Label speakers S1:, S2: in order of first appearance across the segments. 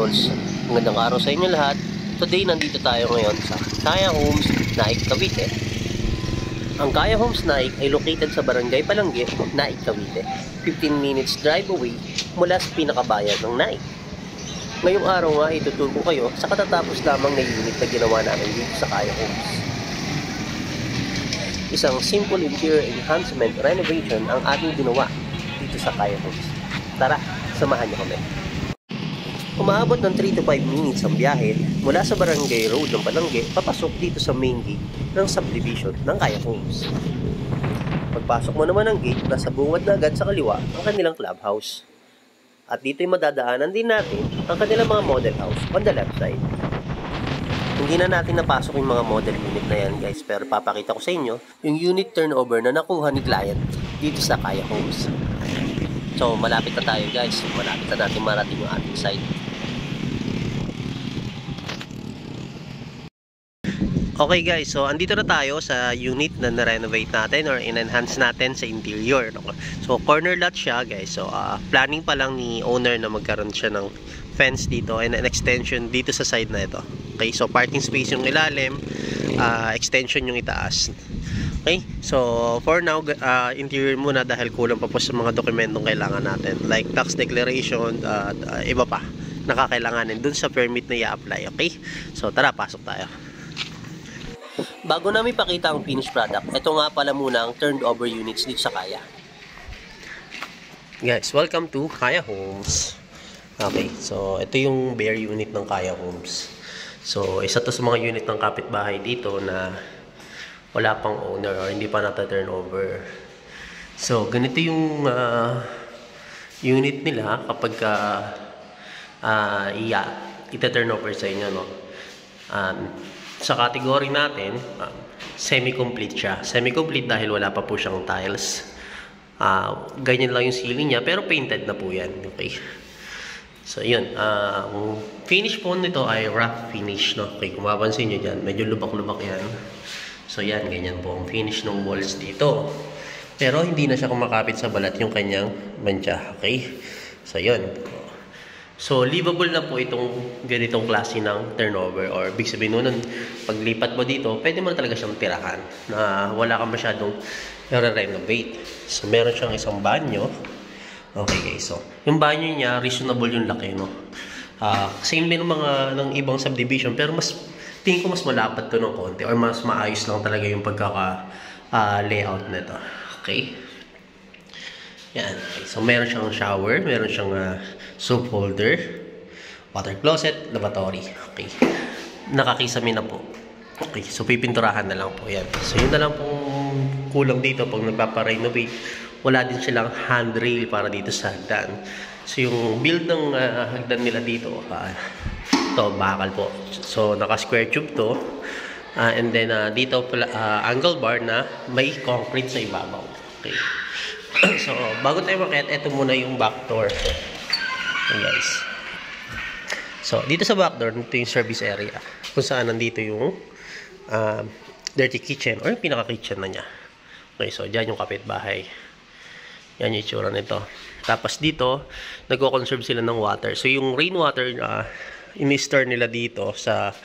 S1: Peoples. Magandang araw sa inyo lahat. Today, nandito tayo ngayon sa Kaya Homes, Naik, Cavite. Ang Kaya Homes Naik ay located sa Barangay Palangge, Naik, Cavite. 15 minutes drive away mula sa pinakabayan ng Naik. Ngayong araw nga, ituturo ko kayo sa katatapos lamang na unit na ginawa namin dito sa Kaya Homes. Isang simple interior enhancement renovation ang ating ginawa dito sa Kaya Homes. Tara, samahan niyo kami. Umaabot ng 3 to 5 minutes ang biyahe mula sa Barangay Road ng Palangge papasok dito sa main gate ng subdivision ng Kaya Homes. Pagpasok mo naman ng gate, nasa bungad na agad sa kaliwa ang kanilang clubhouse. At dito'y madadaanan din natin ang kanilang mga model house on the left side. Hindi na natin napasok yung mga model unit na yan guys, pero papakita ko sa inyo yung unit turnover na nakuha ni client dito sa Kaya Homes. So malapit na tayo guys, malapit na natin marating yung ating site. Okay guys, so andito na tayo sa unit na na-renovate natin or in-enhance natin sa interior. So corner lot siya guys, so planning pa lang ni owner na magkaroon siya ng fence dito and an extension dito sa side na ito. Okay, so parking space yung ilalim, extension yung itaas. Okay, so for now, interior muna dahil kulang pa po sa mga dokumentong kailangan natin like tax declaration at iba pa nakakailanganin dun sa permit na i-apply. Okay, so tara, pasok tayo. Bago namin pakita ang finished product, ito nga pala muna ang turned over units dito sa Kaya. Guys, welcome to Kaya Homes. Okay, so ito yung bare unit ng Kaya Homes. So isa to sa mga unit ng kapitbahay dito na wala pang owner or hindi pa nata-turn over. So ganito yung unit nila kapag ita-turn over sa inyo, no? Sa category natin, semi-complete siya. Semi-complete dahil wala pa po siyang tiles. Ganyan lang yung ceiling niya, pero painted na po yan. Okay. So, yun. Finish po nito ay rough finish, no? Okay, kung mapansin nyo dyan, medyo lubak-lubak yan. So, yan. Ganyan po ang finish ng walls dito. Pero, hindi na siya kumakapit sa balat yung kanyang mancha. Okay. So, yun. So, livable na po itong ganitong klase ng turnover or big sabihin nun, paglipat mo dito, pwede mo na talaga siyang tirahan na wala ka masyadong re-renovate. So, meron siyang isang banyo. Okay guys, so yung banyo niya, reasonable yung laki, no? Same din ng ibang subdivision, pero tingin ko mas malapad to ng konti or mas maayos lang talaga yung pagkaka-layout nito. Okay? Yan. Okay. So, meron siyang shower, meron siyang soap holder, water closet, lavatory. Okay. Nakakisami na po. Okay. So, pipinturahan na lang po. Yan. So, yun na lang pong kulang dito pag nagpapa-renovate. Wala din silang handrail para dito sa hagdan. So, yung build ng hagdan nila dito, ito, bakal po. So, naka-square tube to. And then, dito, angle bar na may concrete sa ibabaw. Okay. So, bago tayo makita, ito muna yung back door. Okay, guys. So, dito sa back door, ito yung service area. Kung saan nandito yung dirty kitchen or yung pinaka-kitchen na niya. Okay, so, dyan yung kapitbahay. Yan yung itsura nito. Tapos dito, nagko-conserve sila ng water. So, yung rainwater, in-store nila dito sa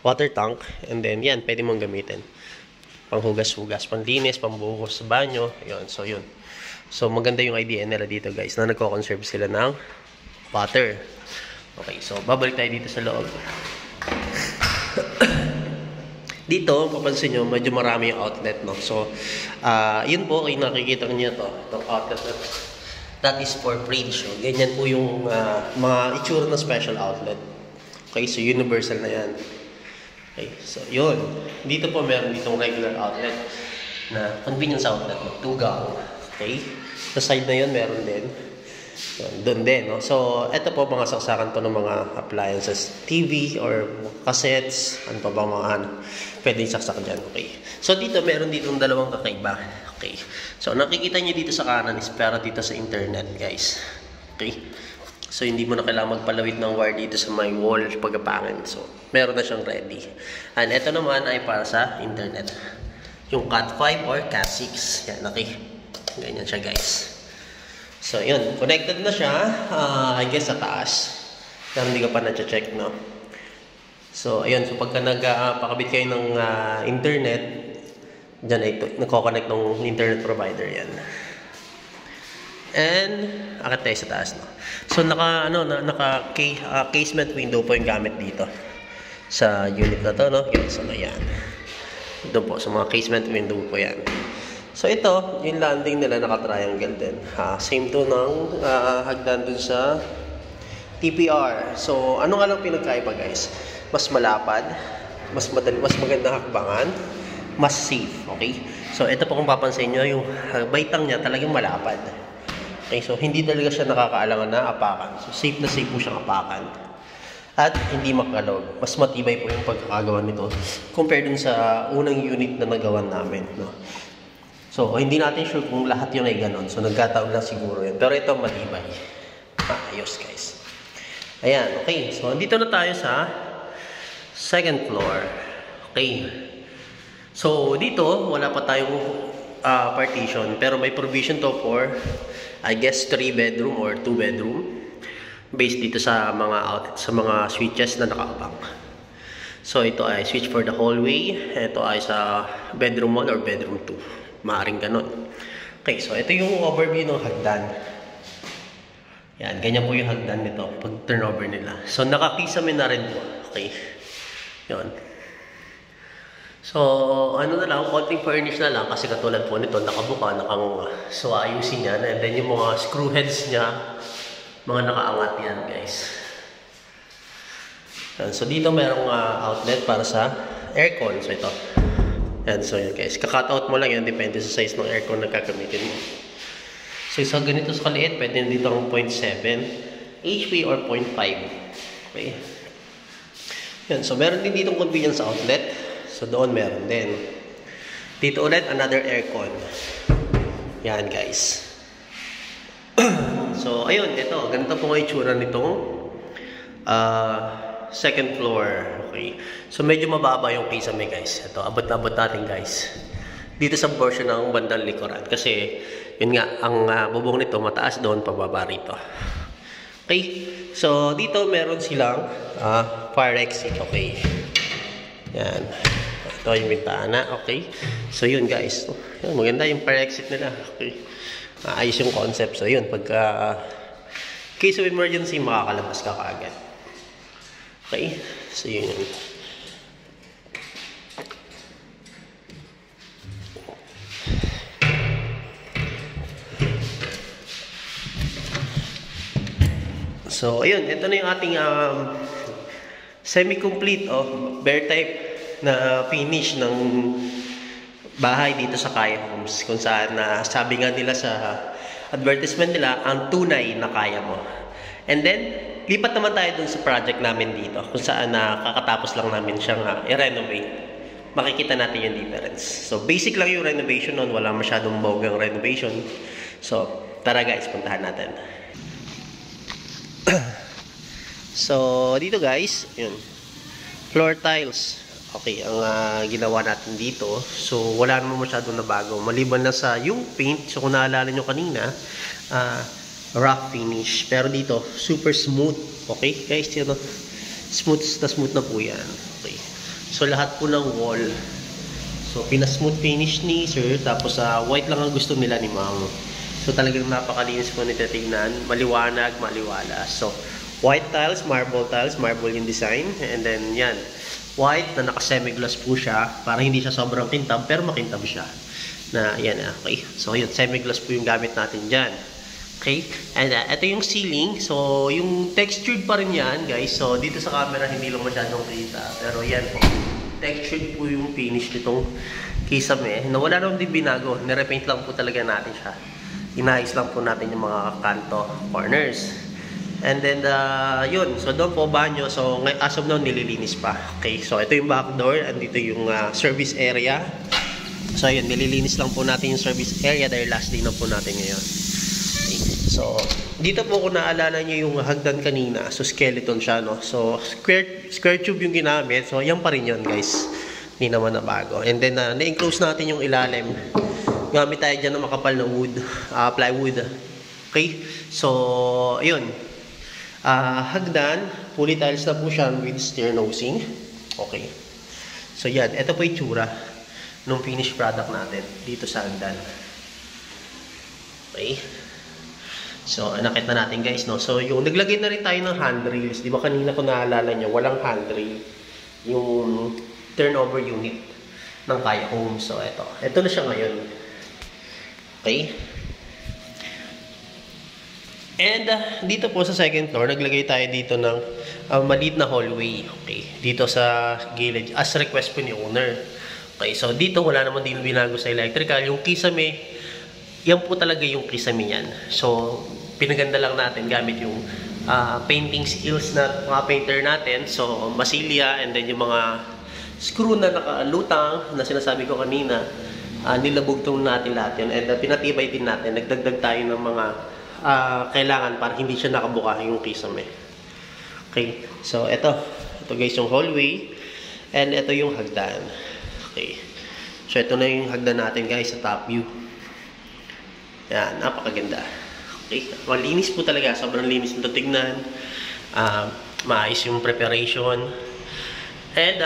S1: water tank. And then, yan, pwede mong gamitin. Panghugas-hugas, panglinis, pambuhos sa banyo. Yun, so, yun. So, maganda yung idea nila dito guys na nagko-conserve sila ng water. Okay, so babalik tayo dito sa loob. Dito, papansin nyo, medyo marami yung outlet, no? So, yun po, yung nakikita nyo to, itong outlet na to. That is for fridge. So, ganyan po yung mga itsura ng special outlet. Okay, so universal na yan. Okay, so yun. Dito po meron ditong regular outlet na convenience outlet, no? Tugaw. Okay? Sa side na yun, meron din. Doon din, no? So, ito po, mga saksakan po ng mga appliances. TV or cassettes. Ano pa ba mga pwede saksak dyan. Okay. So, dito, meron ditong dalawang kakaiba. Okay. So, nakikita nyo dito sa kanan is para dito sa internet, guys. Okay. So, hindi mo na kailangan magpalawid ng wire dito sa may wall pagkapangin. So, meron na siyang ready. And ito naman ay para sa internet. Yung Cat 5 or Cat 6. Yan, okay. Ganyan siya guys. So yun, connected na siya, I guess sa taas. Pero hindi ka pa na-check, no? So, ayun. So, pagka nagpakabit kayo ng internet, dyan ay nagkoconnect ng internet provider yan. And, akit tayo sa taas, no? So, casement window po yung gamit dito. Sa unit na to, no? Yan, so, ayan. Ito po, sa mga casement window po yan. So, ito, yung landing nila naka-triangle din. Same to ng hagdan dun sa TPR. So, ano nga lang pinagkaiba, guys? Mas malapad, mas magandang hakbangan, mas safe, okay? So, ito po kung papansin nyo, yung baitang niya talagang malapad. Okay, so hindi talaga siya nakakaalangan na apakan. So, safe na safe po siyang apakan. At hindi makalog. Mas matibay po yung pagkakagawa nito compared dun sa unang unit na nagawa namin, no? So, hindi natin sure kung lahat yun ay ganon. So, nagkataon lang siguro yun. Pero ito, matibay. Ayos, guys. Ayan, okay. So, dito na tayo sa second floor. Okay. So, dito, wala pa tayong partition. Pero may provision to for, I guess, 3 bedroom or 2 bedroom. Based dito sa mga outlet, sa mga switches na nakaabang. So, ito ay switch for the hallway. Ito ay sa bedroom 1 or bedroom 2. Maaring ganon. Okay, so ito yung overview ng hagdan. Yan, ganyan po yung hagdan nito pag turnover nila. So, nakakisame na rin po. Okay. Yun. So, ano na lang, konting furnish na lang kasi katulad po nito, nakabuka, so ayusin yan. And then yung mga screw heads niya, mga nakaangat yan, guys. Yan. So, dito merong outlet para sa aircon. So, ito. Yan, so yun, guys. Kakat-out mo lang yan, depende sa size ng aircon na gagamitin mo. So, sa ganito sa kaliit, pwede dito ang 0.7 HP or 0.5. Okay. Yan, so meron din ditong convenience outlet. So, doon meron din. Dito ulit, another aircon. Yan, guys. So, ayun, ito. Ganito po ang itsura nitong second floor. Okay. So, medyo mababa yung kisame, guys. Ito, abot na abot natin, guys. Dito sa portion ng bandang likuran. Kasi, yun nga, ang bubong nito mataas doon, pababa rito. Okay. So, dito meron silang fire exit. Okay. Yan. Ito yung bintana. Okay. So, yun, guys. Yun, maganda yung fire exit nila. Okay. Ayos yung concept. So, yun. Pagka case of emergency, makakalabas ka kaagad. Okay. So, yun yun. So, ayun. Ito na yung ating semi-complete bare type na finish ng bahay dito sa Kaya Homes. Kung saan sabi nga nila sa advertisement nila, ang tunay na kaya mo. And then, lipat naman tayo dun sa project namin dito. Kung saan kakatapos lang namin siyang i-renovate. Makikita natin yung difference. So, basic lang yung renovation nun. Wala masyadong bogang renovation. So, tara guys, puntahan natin. So, dito guys, yun. Floor tiles. Okay, ang ginawa natin dito. So, wala naman masyadong nabago. Maliban na sa yung paint. So, kung naalala nyo kanina, rough finish. Pero dito, super smooth. Okay, guys, yun. Smooth na po yan. Okay. So, lahat po ng wall. So, pinasmooth finish ni sir. Tapos, white lang ang gusto nila ni ma'am. So, talagang napakalinis po nito tingnan. Maliwanag, maliwala. So, white tiles, marble yung design. And then, yan. White na naka-semi-gloss po siya. Para hindi siya sobrang kintab, pero makintab siya. Na, yan, okay. So, yun, semi-gloss po yung gamit natin dyan. Okay? And, ito yung ceiling. So, yung textured pa rin yan, guys. So, dito sa camera, hindi lang masyadong kita. Pero, yan po. Textured po yung finish nitong kisame. Na wala naman din binago. Nirepaint lang po talaga natin siya. Inayos lang po natin yung mga kanto, corners. And then, yun. So, doon po banyo. So, as of now, nililinis pa. Okay. So, ito yung back door. Andito yung service area. So, yun. Nililinis lang po natin yung service area dahil last day na po natin ngayon. Okay. So, dito po kung naalala nyo yung hagdan kanina. So, skeleton siya, no? So, square tube yung ginamit. So, yan pa rin yun, guys. Hindi naman na bago. And then, na-enclose natin yung ilalim. Gamit tayo dyan ng makapal na wood. Plywood. Okay. So, yun. Hagdan, Fully tiles na po siya with stair nosing. Okay. So yan, ito po yung tsura nung finished product natin dito sa hagdan. Okay. So, nakita natin guys, no? So, yung naglagay na rin tayo ng handrails. Di ba kanina ko naalala nyo, walang handrail. Yung turnover unit ng Kaya Homes. So, ito. Ito na siya ngayon. Okay. And, dito po sa second floor, naglagay tayo dito ng maliit na hallway. Okay. Dito sa gilid. As request po ni owner. Okay. So, dito wala naman din binago sa electrical. Yung kisame, yan po talaga yung kisame niyan. So, pinaganda lang natin gamit yung painting skills na mga painter natin. So, masilya and then yung mga screw na nakalutang na sinasabi ko kanina, nilabugtong natin lahat yun. And pinatibay din natin. Nagdagdag tayo ng mga kailangan para hindi siya nakabuka yung kisame. Okay. So, ito. Ito guys yung hallway. And ito yung hagdan. Okay. So, ito na yung hagdan natin guys sa top view. Yan, napakaganda. Okay, malinis po talaga. Sobrang linis nito tignan. Maayos yung preparation. And,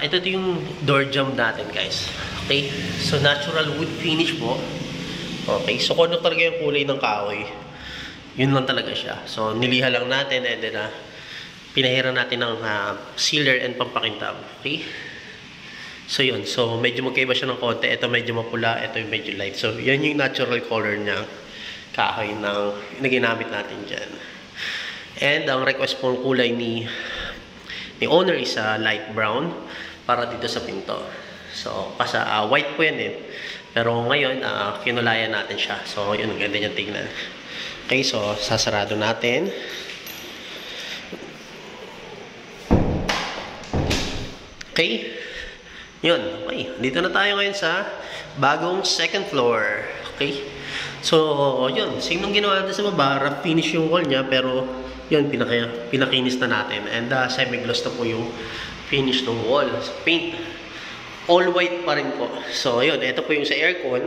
S1: ito yung door jamb natin, guys. Okay, so natural wood finish po. Okay, so kung ano talaga yung kulay ng kahoy, yun lang talaga siya. So, niliha lang natin and then, pinahiran natin ng sealer and pampakintab. Okay. So yun, so medyo magkaiba siya ng konti. Ito medyo mapula, ito yung medyo light. So yan yung natural color niya, kahoy na ginamit natin dyan. And ang request pong kulay ni owner is light brown para dito sa pinto. So kasi white po yan eh. Pero ngayon, kinulayan natin siya. So yun, ganda niyang tingnan. Okay, so sasarado natin. Okay. Yun, okay. Dito na tayo ngayon sa bagong second floor. Okay? So, yun. Same nung ginawa natin sa baba. Rough finish yung wall niya. Pero, yun, pinakinis na natin. And semi-gloss na po yung finish ng wall. So, paint. All white pa rin po. So, yun. Ito po yung sa aircon.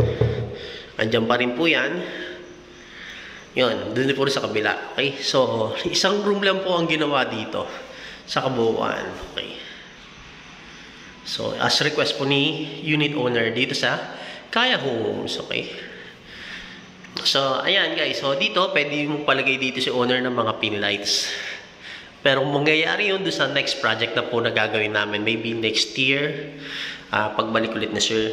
S1: Andiyan pa rin po yan. Yun. Doon po rin sa kabila. Okay? So, isang room lang po ang ginawa dito sa kabuuan. Okay? So, as request po ni unit owner dito sa Kaya Homes, okay? So, ayan guys. So, dito, pwede mo palagay dito si owner ng mga pin lights. Pero mangyayari yun doon sa next project na po na gagawin namin. Maybe next year, pagbalik ulit na sir.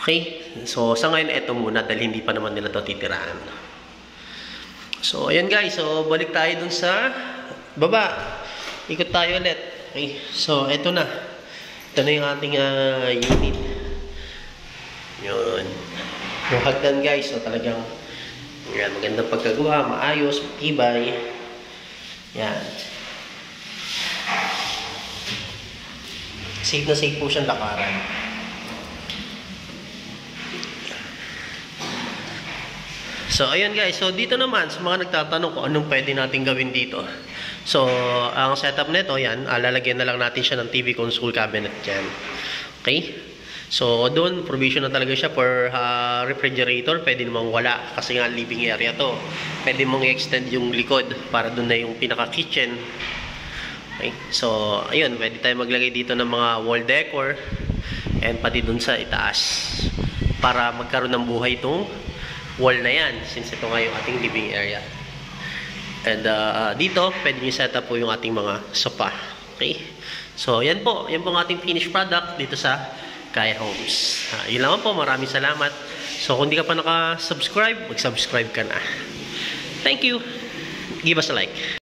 S1: Okay? So, sa ngayon, eto muna dahil hindi pa naman nila ito titiraan. So, ayan guys. So, balik tayo dun sa baba. Ikot tayo ulit. Okay? So, eto na. Ito na yung ating unit. Yun. Yung hagdan guys, so talagang yan, magandang pagkagawa, maayos, matibay. Yan. Safe na safe po siyang lakaran. So, ayun guys. So, dito naman, sa mga nagtatanong kung anong pwede natin gawin dito. So, ang setup nito, yan, lalagyan na lang natin siya ng TV console cabinet dyan. Okay? So, doon, provision na talaga siya for refrigerator. Pwede namang wala kasi nga living area to. Pwede mong i-extend yung likod para doon na yung pinaka-kitchen. Okay? So, ayun, pwede tayo maglagay dito ng mga wall decor and pati doon sa itaas para magkaroon ng buhay itong wall na yan since ito nga yung ating living area. And dito, pwede nyo set up po yung ating mga sofa. Okay? So, yan po. Yan po ang ating finished product dito sa Kaya Homes. Yun lang po. Maraming salamat. So, kung di ka pa naka-subscribe, mag-subscribe ka na. Thank you. Give us a like.